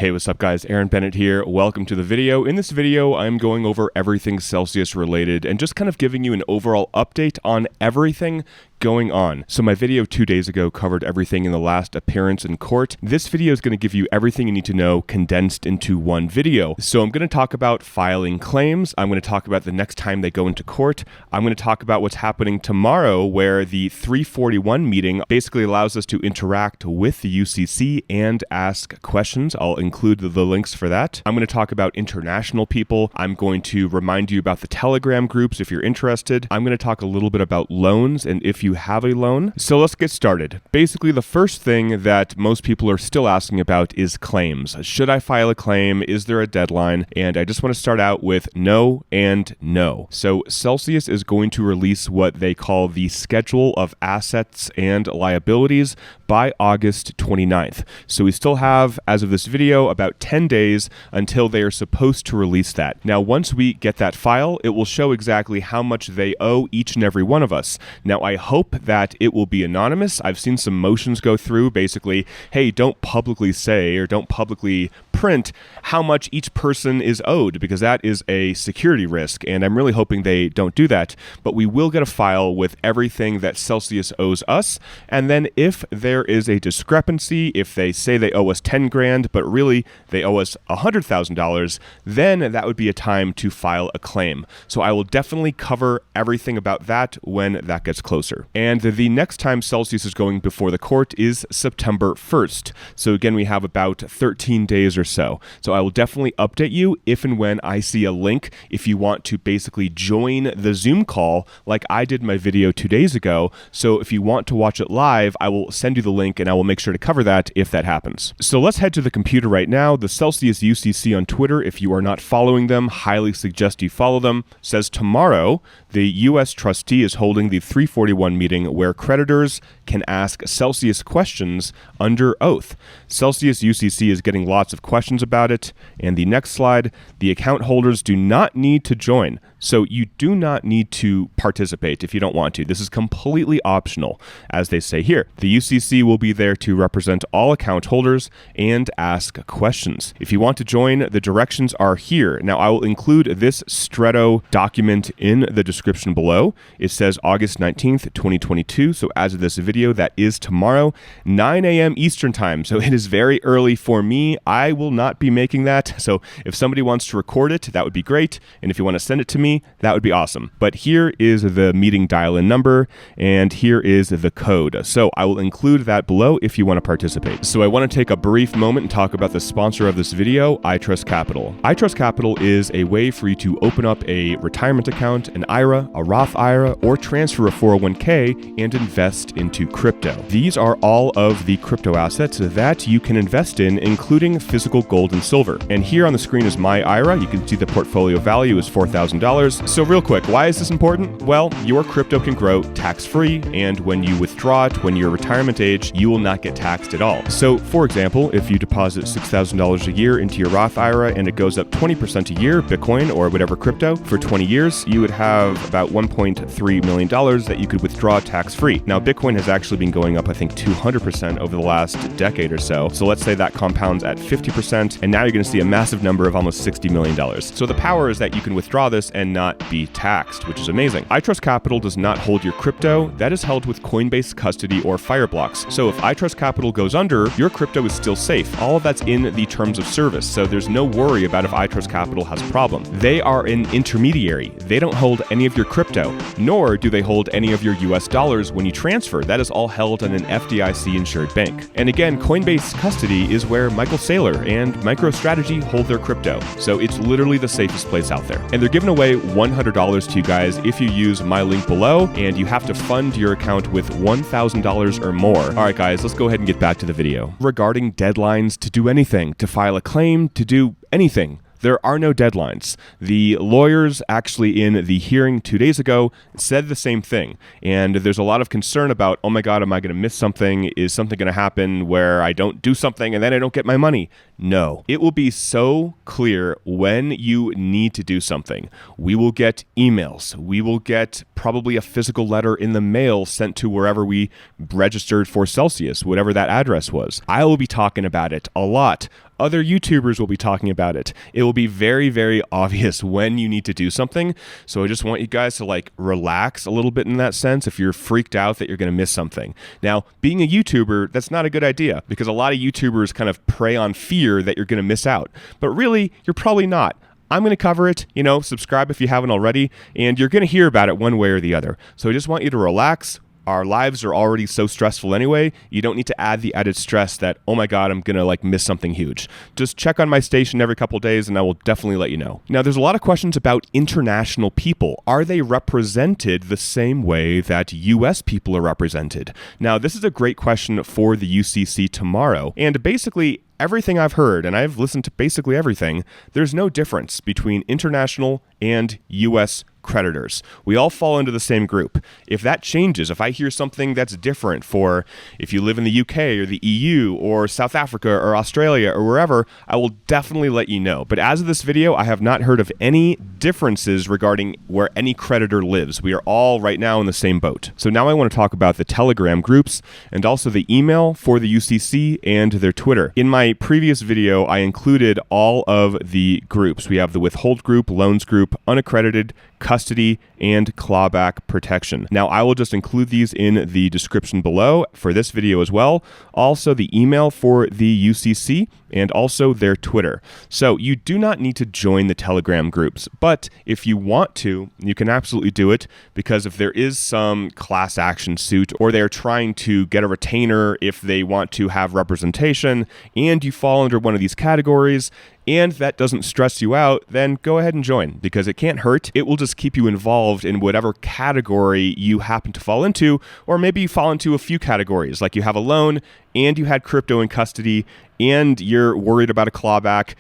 Hey, what's up guys? Aaron Bennett here. Welcome to the video. In this video, I'm going over everything Celsius related and just kind of giving you an overall update on everything going on. So my video 2 days ago covered everything in the last appearance in court. This video is going to give you everything you need to know condensed into one video. So I'm going to talk about filing claims. I'm going to talk about the next time they go into court. I'm going to talk about what's happening tomorrow, where the 341 meeting basically allows us to interact with the UCC and ask questions. I'll include the links for that. I'm going to talk about international people. I'm going to remind you about the Telegram groups if you're interested. I'm going to talk a little bit about loans and if you have a loan. So let's get started. Basically, the first thing that most people are still asking about is claims. Should I file a claim? Is there a deadline? And I just want to start out with no and no. So Celsius is going to release what they call the Schedule of Assets and Liabilities by August 29th. So we still have, as of this video, about 10 days until they are supposed to release that. Now, once we get that file, it will show exactly how much they owe each and every one of us. Now, I hope that it will be anonymous. I've seen some motions go through, basically, hey, don't publicly say or don't publicly print how much each person is owed, because that is a security risk, and I'm really hoping they don't do that. But we will get a file with everything that Celsius owes us, and then if there is a discrepancy, if they say they owe us 10 grand, but really they owe us $100,000, then that would be a time to file a claim. So I will definitely cover everything about that when that gets closer. And the next time Celsius is going before the court is September 1st. So again, we have about 13 days or so. So I will definitely update you if and when I see a link if you want to basically join the Zoom call like I did in my video 2 days ago. So if you want to watch it live, I will send you the link and I will make sure to cover that if that happens. So let's head to the computer right now. The Celsius UCC on Twitter, if you are not following them, highly suggest you follow them, says tomorrow the U.S. trustee is holding the 341 meeting where creditors can ask Celsius questions under oath. Celsius UCC is getting lots of questions about it. And the next slide, the account holders do not need to join. So you do not need to participate if you don't want to. This is completely optional, as they say here. The UCC will be there to represent all account holders and ask questions. If you want to join, the directions are here. Now, I will include this Stretto document in the description below. It says August 19th, 2022. So as of this video, that is tomorrow, 9 a.m. Eastern time. So it is very early for me. I will not be making that. So if somebody wants to record it, that would be great. And if you want to send it to me, that would be awesome. But here is the meeting dial-in number, and here is the code. So I will include that below if you want to participate. So I want to take a brief moment and talk about the sponsor of this video, iTrustCapital. iTrustCapital is a way for you to open up a retirement account, an IRA, a Roth IRA, or transfer a 401k and invest into crypto. These are all of the crypto assets that you can invest in, including physical gold and silver. And here on the screen is my IRA. You can see the portfolio value is $4,000. So real quick, why is this important? Well, your crypto can grow tax-free, and when you withdraw it when you're retirement age, you will not get taxed at all. So for example, if you deposit $6,000 a year into your Roth IRA and it goes up 20% a year, Bitcoin or whatever crypto, for 20 years, you would have about $1.3 million that you could withdraw tax-free. Now, Bitcoin has actually been going up, I think, 200% over the last decade or so. So let's say that compounds at 50%, and now you're going to see a massive number of almost $60 million. So the power is that you can withdraw this and not be taxed, which is amazing. iTrustCapital does not hold your crypto. That is held with Coinbase custody or Fireblocks. So if iTrustCapital goes under, your crypto is still safe. All of that's in the terms of service. So there's no worry about if iTrustCapital has a problem. They are an intermediary. They don't hold any of your crypto, nor do they hold any of your US dollars when you transfer. That is all held in an FDIC insured bank. And again, Coinbase custody is where Michael Saylor and MicroStrategy hold their crypto. So it's literally the safest place out there. And they're giving away $100 to you guys if you use my link below, and you have to fund your account with $1,000 or more. All right, guys, let's go ahead and get back to the video. Regarding deadlines to do anything, to file a claim, to do anything, there are no deadlines. The lawyers actually in the hearing 2 days ago said the same thing. And there's a lot of concern about, oh my God, am I going to miss something? Is something going to happen where I don't do something and then I don't get my money? No. It will be so clear when you need to do something. We will get emails. We will get probably a physical letter in the mail sent to wherever we registered for Celsius, whatever that address was. I will be talking about it a lot Other YouTubers will be talking about it. It will be very, very obvious when you need to do something. So I just want you guys to like relax a little bit in that sense if you're freaked out that you're going to miss something. Now, being a YouTuber, that's not a good idea because a lot of YouTubers kind of prey on fear that you're going to miss out. But really, you're probably not. I'm going to cover it, subscribe if you haven't already, and you're going to hear about it one way or the other. So I just want you to relax. Our lives are already so stressful anyway. You don't need to add the added stress that, oh my God, I'm going to like miss something huge. Just check on my station every couple of days and I will definitely let you know. Now, there's a lot of questions about international people. Are they represented the same way that US people are represented? Now, this is a great question for the UCC tomorrow. And basically, everything I've heard, and I've listened to basically everything, there's no difference between international and US creditors. We all fall into the same group. If that changes, if I hear something that's different for if you live in the UK or the EU or South Africa or Australia or wherever, I will definitely let you know. But as of this video, I have not heard of any differences regarding where any creditor lives. We are all right now in the same boat. So now I want to talk about the Telegram groups and also the email for the UCC and their Twitter. In my previous video, I included all of the groups. We have the Withhold Group, Loans Group, Unaccredited, Custody, and Clawback Protection. Now, I will just include these in the description below for this video as well. Also, the email for the UCC and also their Twitter. So you do not need to join the Telegram groups, but if you want to, you can absolutely do it because if there is some class action suit or they're trying to get a retainer if they want to have representation and you fall under one of these categories, and that doesn't stress you out, then go ahead and join because it can't hurt. It will just keep you involved in whatever category you happen to fall into, or maybe you fall into a few categories, like you have a loan and you had crypto in custody and you're worried about a clawback,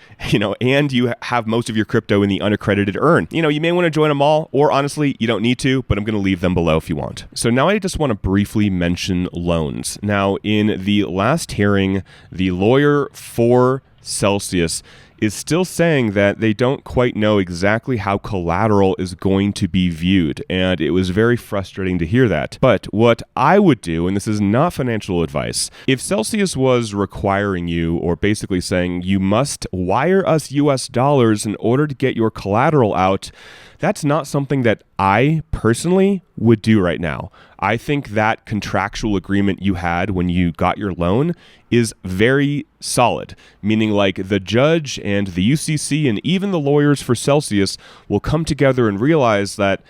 and you have most of your crypto in the unaccredited earn. You may want to join them all, or honestly, you don't need to, but I'm going to leave them below if you want. So now I just want to briefly mention loans. Now, in the last hearing, the lawyer for Celsius is still saying that they don't quite know exactly how collateral is going to be viewed, and it was very frustrating to hear that. But what I would do, and this is not financial advice, if Celsius was requiring you or basically saying you must wire us US dollars in order to get your collateral out, that's not something that I personally would do right now. I think that contractual agreement you had when you got your loan is very solid, meaning like the judge and the UCC and even the lawyers for Celsius will come together and realize that,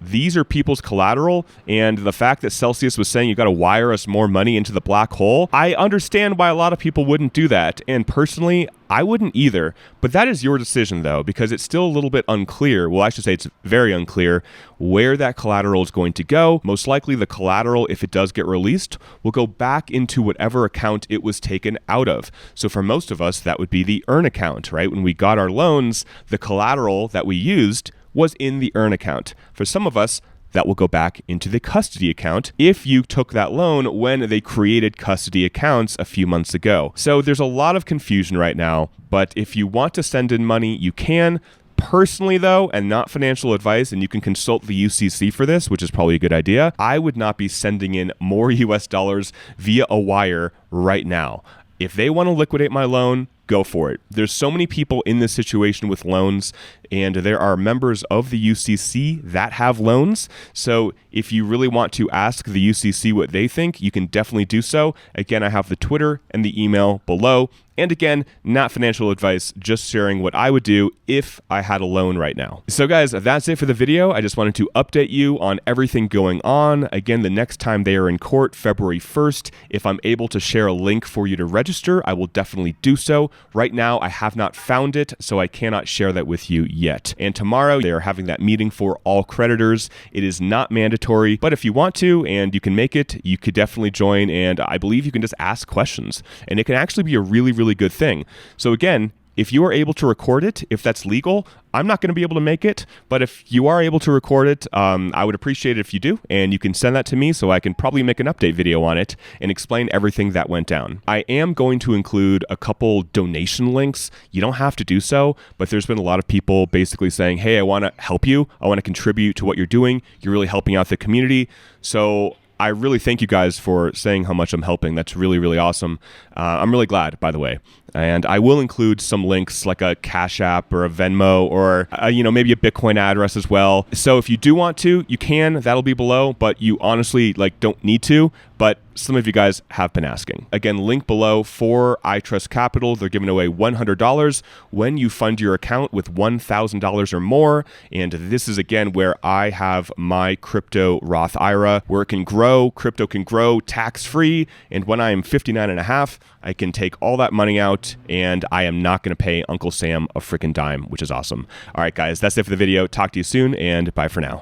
these are people's collateral, and the fact that Celsius was saying you got to wire us more money into the black hole, I understand why a lot of people wouldn't do that, and personally, I wouldn't either, but that is your decision though, because it's still a little bit unclear, well I should say it's very unclear, where that collateral is going to go. Most likely the collateral, if it does get released, will go back into whatever account it was taken out of. So for most of us, that would be the earn account, right? When we got our loans, the collateral that we used was in the earn account. For some of us, that will go back into the custody account if you took that loan when they created custody accounts a few months ago. So there's a lot of confusion right now, but if you want to send in money, you can. Personally, though, and not financial advice, and you can consult the UCC for this, which is probably a good idea, I would not be sending in more US dollars via a wire right now. If they want to liquidate my loan, go for it. There's so many people in this situation with loans, and there are members of the UCC that have loans. So if you really want to ask the UCC what they think, you can definitely do so. Again, I have the Twitter and the email below. And again, not financial advice, just sharing what I would do if I had a loan right now. So guys, that's it for the video. I just wanted to update you on everything going on. Again, the next time they are in court, February 1st, if I'm able to share a link for you to register, I will definitely do so. Right now, I have not found it, so I cannot share that with you yet. And tomorrow, they are having that meeting for all creditors. It is not mandatory, but if you want to and you can make it, you could definitely join. And I believe you can just ask questions. And it can actually be a really, really good thing. So again, if you are able to record it, if that's legal, I'm not going to be able to make it, but if you are able to record it, I would appreciate it if you do, and you can send that to me so I can probably make an update video on it and explain everything that went down. I am going to include a couple donation links. You don't have to do so, but there's been a lot of people basically saying, hey, I want to help you. I want to contribute to what you're doing. You're really helping out the community. So I really thank you guys for saying how much I'm helping. That's really, really awesome. I'm really glad, by the way. And I will include some links like a CashApp or a Venmo or, maybe a Bitcoin address as well. So if you do want to, you can. That'll be below, but you honestly don't need to. But some of you guys have been asking. Again, link below for iTrust Capital. They're giving away $100 when you fund your account with $1,000 or more. And this is, again, where I have my crypto Roth IRA, where it can grow, crypto can grow tax-free. And when I am 59 and a half, I can take all that money out and I am not going to pay Uncle Sam a freaking dime, which is awesome. All right, guys, that's it for the video. Talk to you soon and bye for now.